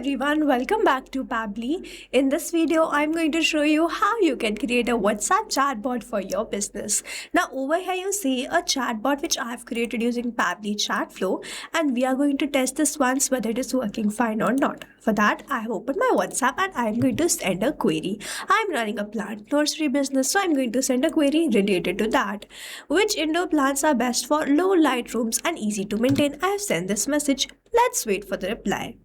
everyone, welcome back to Pabbly. In this video, I'm going to show you how you can create a WhatsApp chatbot for your business. Now over here you see a chatbot which I have created using Pabbly Chatflow, and we are going to test this once whether it is working fine or not. For that, I have opened my WhatsApp and I'm going to send a query. I'm running a plant nursery business, so I'm going to send a query related to that. Which indoor plants are best for low light rooms and easy to maintain? I have sent this message. Let's wait for the reply.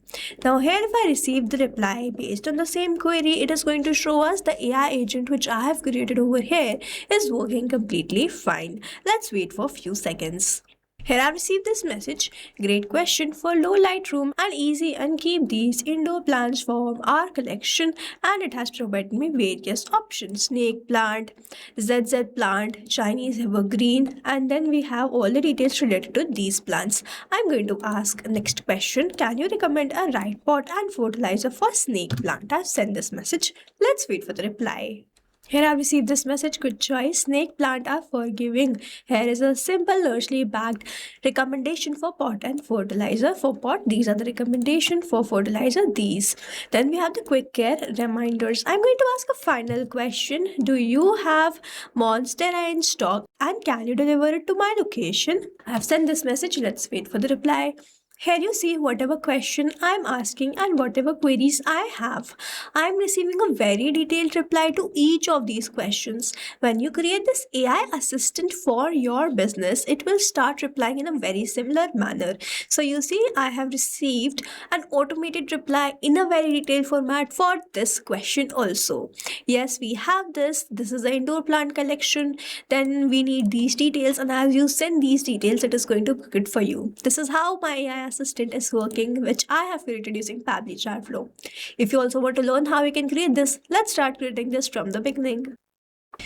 Now here if I receive the reply based on the same query, it is going to show us the AI agent which I have created over here is working completely fine. Let's wait for a few seconds. Here I've received this message. Great question for low light room and easy and keep these indoor plants from our collection, and it has provided me various options: snake plant, ZZ plant, Chinese evergreen, and then we have all the details related to these plants. I'm going to ask next question. Can you recommend a right pot and fertilizer for snake plant? I've sent this message. Let's wait for the reply. Here I received this message. Good choice. Snake plant are forgiving. Here is a simple nursery bagged recommendation for pot and fertilizer. For pot, these are the recommendation. For fertilizer, these. Then we have the quick care reminders. I'm going to ask a final question. Do you have Monstera in stock and can you deliver it to my location? I have sent this message. Let's wait for the reply. Here you see whatever question I'm asking and whatever queries I have. I'm receiving a very detailed reply to each of these questions. When you create this AI assistant for your business, it will start replying in a very similar manner. So you see, I have received an automated reply in a very detailed format for this question also. Yes, we have this. This is the indoor plant collection. Then we need these details, and as you send these details, it is going to cook it for you. This is how my AI assistant is working, which I have created using Pabbly Chatflow. If you also want to learn how you can create this, let's start creating this from the beginning.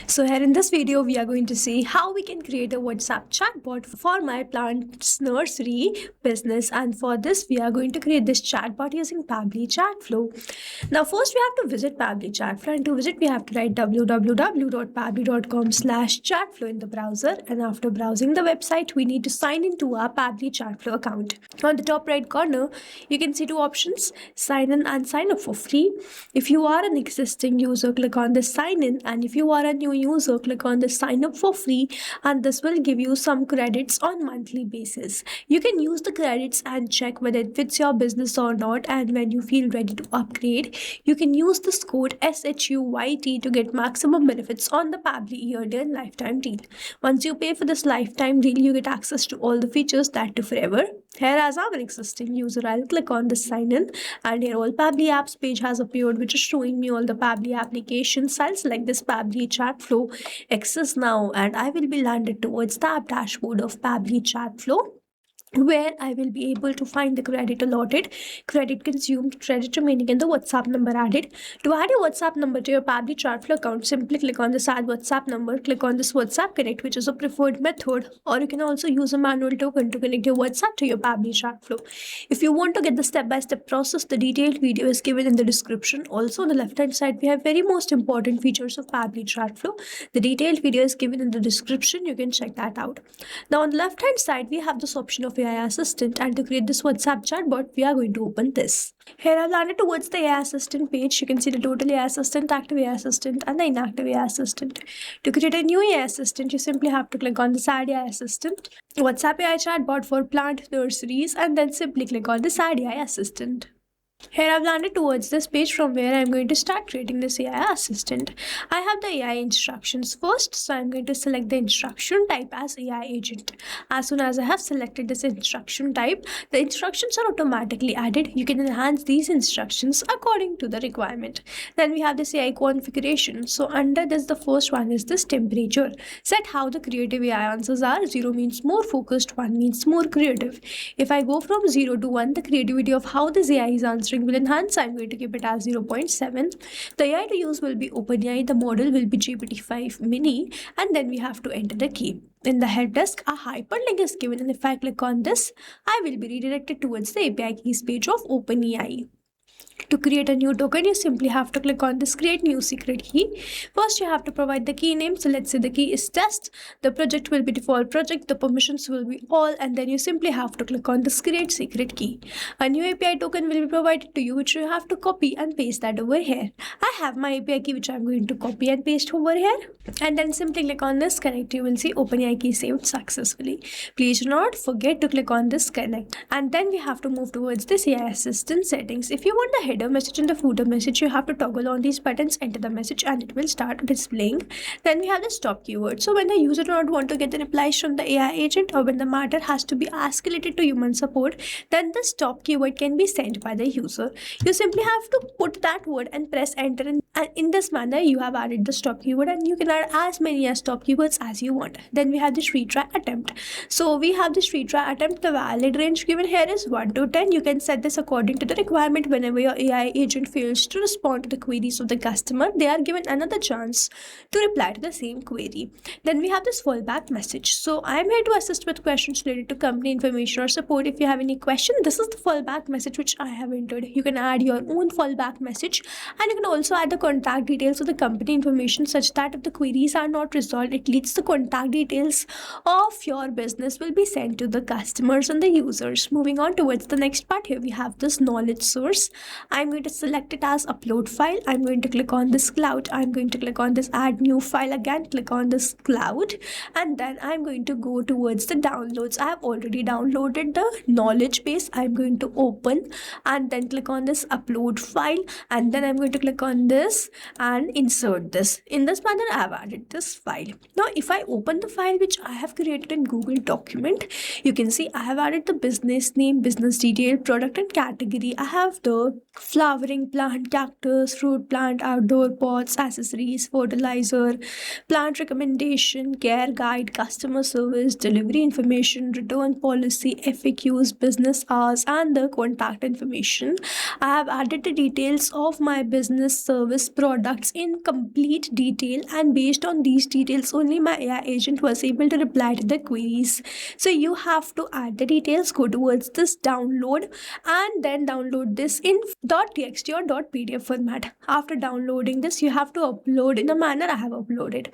So here in this video, we are going to see how we can create a WhatsApp chatbot for my plants nursery business. And for this, we are going to create this chatbot using Pabbly Chatflow. Now, first we have to visit Pabbly Chatflow, and to visit, we have to write www.pabbly.com/chatflow in the browser. And after browsing the website, we need to sign into our Pabbly Chatflow account. On the top right corner, you can see two options: sign in and sign up for free. If you are an existing user, click on the sign in, and if you are a new user, click on the sign up for free, and this will give you some credits on monthly basis. You can use the credits and check whether it fits your business or not, and when you feel ready to upgrade, you can use this code SHUYT to get maximum benefits on the Pabbly yearly and lifetime deal. Once you pay for this lifetime deal, you get access to all the features that do forever. Here, as I'm an existing user, I'll click on the sign in, and here all Pabbly apps page has appeared, which is showing me all the Pabbly applications. I'll select this Pabbly Chatflow access now, and I will be landed towards the app dashboard of Pabbly Chatflow, where I will be able to find the credit allotted, credit consumed, credit remaining, and the WhatsApp number added. To add your WhatsApp number to your Pabbly Chatflow account, simply click on this add WhatsApp number, click on this WhatsApp connect, which is a preferred method, or you can also use a manual token to connect your WhatsApp to your Pabbly Chatflow. If you want to get the step-by-step process, the detailed video is given in the description. Also on the left-hand side, we have very most important features of Pabbly Chatflow. The detailed video is given in the description. You can check that out. Now on the left-hand side, we have this option of AI assistant, and to create this WhatsApp chatbot, we are going to open this. Here I've landed towards the AI assistant page. You can see the total AI assistant, active AI assistant, and the inactive AI assistant. To create a new AI assistant, you simply have to click on this add AI assistant, WhatsApp AI chatbot for plant nurseries, and then simply click on this add AI assistant. Here I've landed towards this page from where I'm going to start creating this AI assistant. I have the AI instructions first, so I'm going to select the instruction type as AI agent. As soon as I have selected this instruction type, the instructions are automatically added. You can enhance these instructions according to the requirement. Then we have this AI configuration. So under this, the first one is this temperature. Set how the creative AI answers are. 0 means more focused, 1 means more creative. If I go from 0 to 1, the creativity of how this AI is answering will enhance. I'm going to keep it as 0.7. The AI to use will be OpenAI. The model will be GPT-5 mini, and then we have to enter the key. In the head desk, a hyperlink is given, and if I click on this, I will be redirected towards the API keys page of OpenAI. To create a new token, you simply have to click on this create new secret key. First, you have to provide the key name. So let's say the key is test. The project will be default project. The permissions will be all. And then you simply have to click on this create secret key. A new API token will be provided to you, which you have to copy and paste that over here. I have my API key, which I'm going to copy and paste over here. And then simply click on this connect. You will see OpenAI key saved successfully. Please do not forget to click on this connect. And then we have to move towards this AI assistant settings. If you want the header message and the footer message, you have to toggle on these buttons, enter the message, and it will start displaying. Then we have the stop keyword. So when the user do not want to get the replies from the AI agent, or when the matter has to be escalated to human support, then the stop keyword can be sent by the user. You simply have to put that word and press enter, and in this manner you have added the stop keyword, and you can add as many as stop keywords as you want. Then we have this retry attempt. So we have this retry attempt. The valid range given here is 1 to 10. You can set this according to the requirement. Whenever your AI agent fails to respond to the queries of the customer, they are given another chance to reply to the same query. Then we have this fallback message. So I am here to assist with questions related to company information or support. If you have any question, this is the fallback message which I have entered. You can add your own fallback message, and you can also add the contact details of the company information, such that if the queries are not resolved, at least the contact details of your business will be sent to the customers and the users. Moving on towards the next part, here we have this knowledge source. I'm going to select it as upload file. I'm going to click on this cloud. I'm going to click on this add new file again, click on this cloud, and then I'm going to go towards the downloads. I have already downloaded the knowledge base. I'm going to open and then click on this upload file, and then I'm going to click on this and insert this. In this manner, I have added this file. Now if I open the file which I have created in Google document, you can see I have added the business name, business detail, product and category. I have the flowering plant, cactus, fruit plant, outdoor pots, accessories, fertilizer, plant recommendation, care guide, customer service, delivery information, return policy, FAQs, business hours, and the contact information. I have added the details of my business service products in complete detail, and based on these details only my AI agent was able to reply to the queries. So you have to add the details, go towards this download, and then download this in .txt or .pdf format. After downloading this, you have to upload in the manner I have uploaded.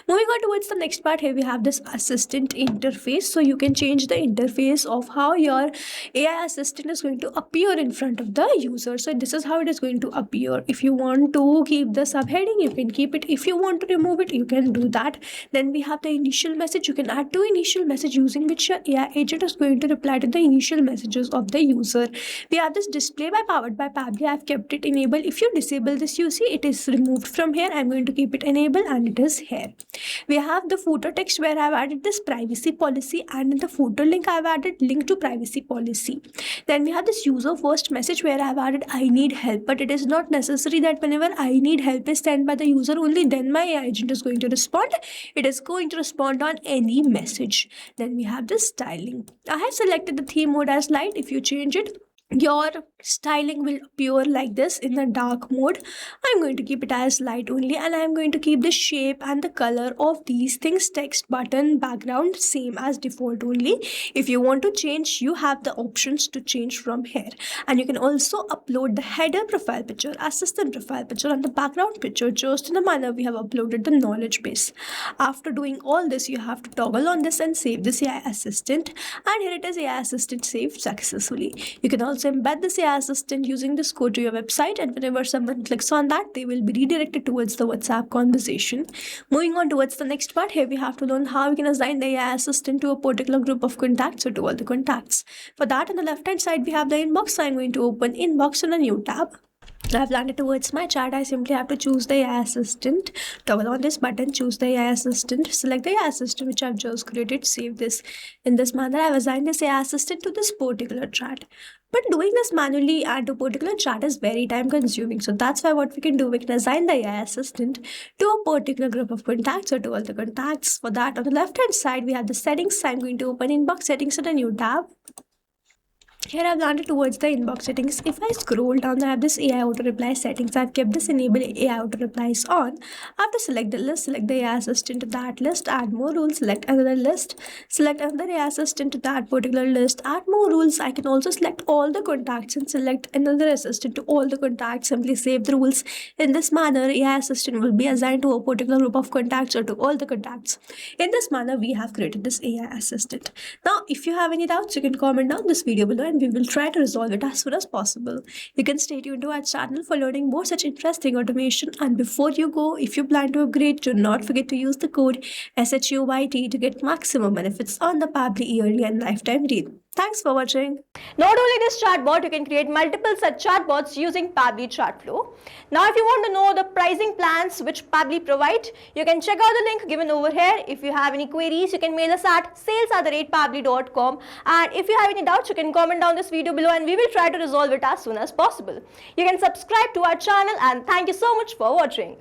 Moving on towards the next part, here we have this assistant interface. So you can change the interface of how your AI assistant is going to appear in front of the user. So this is how it is going to appear. If you want to keep the subheading, you can keep it. If you want to remove it, you can do that. Then we have the initial message. You can add two initial message using which your AI agent is going to reply to the initial messages of the user. We have this display by powered by Pabbly. I have kept it enabled. If you disable this, you see it is removed from here. I'm going to keep it enabled, and it is here. We have the footer text where I've added this privacy policy, and in the footer link I've added link to privacy policy. Then we have this user first message where I've added I need help, but it is not necessary that whenever I need help is sent by the user, only then my AI agent is going to respond. It is going to respond on any message. Then we have this styling. I have selected the theme mode as light. If you change it, your styling will appear like this in the dark mode. I'm going to keep it as light only, and I'm going to keep the shape and the color of these things, text, button, background, same as default only. If you want to change, you have the options to change from here. And you can also upload the header profile picture, assistant profile picture, and the background picture just in the manner we have uploaded the knowledge base. After doing all this, you have to toggle on this and save this AI assistant, and here it is, AI assistant saved successfully. You can also embed this AI assistant using this code to your website, and whenever someone clicks on that, they will be redirected towards the WhatsApp conversation. Moving on towards the next part, here we have to learn how we can assign the AI assistant to a particular group of contacts or to all the contacts. For that, on the left hand side, we have the inbox. So I'm going to open inbox in a new tab. I've landed towards my chat. I simply have to choose the AI assistant, toggle on this button, choose the AI assistant, select the AI assistant which I've just created, save this. In this manner, I've assigned this AI assistant to this particular chat. But doing this manually and to a particular chat is very time consuming. So that's why what we can do, we can assign the AI assistant to a particular group of contacts or to all the contacts. For that, on the left hand side, we have the settings. I'm going to open inbox settings in a new tab. Here I've landed towards the inbox settings. If I scroll down, I have this AI auto reply settings. I've kept this enable AI auto replies on. I have to select the list, select the AI assistant to that list, add more rules, select another list, select another AI assistant to that particular list, add more rules. I can also select all the contacts and select another assistant to all the contacts. Simply save the rules. In this manner, AI assistant will be assigned to a particular group of contacts or to all the contacts. In this manner, we have created this AI assistant. Now, if you have any doubts, you can comment down this video below and we will try to resolve it as soon as possible. You can stay tuned to our channel for learning more such interesting automation. And before you go, if you plan to upgrade, do not forget to use the code SHUYT to get maximum benefits on the Pabbly yearly and lifetime deal. Thanks for watching. Not only this chatbot, you can create multiple such chatbots using Pabbly Chatflow. Now, if you want to know the pricing plans which Pabbly provide, you can check out the link given over here. If you have any queries, you can mail us at sales@pabbly.com. And if you have any doubts, you can comment down this video below and we will try to resolve it as soon as possible. You can subscribe to our channel and thank you so much for watching.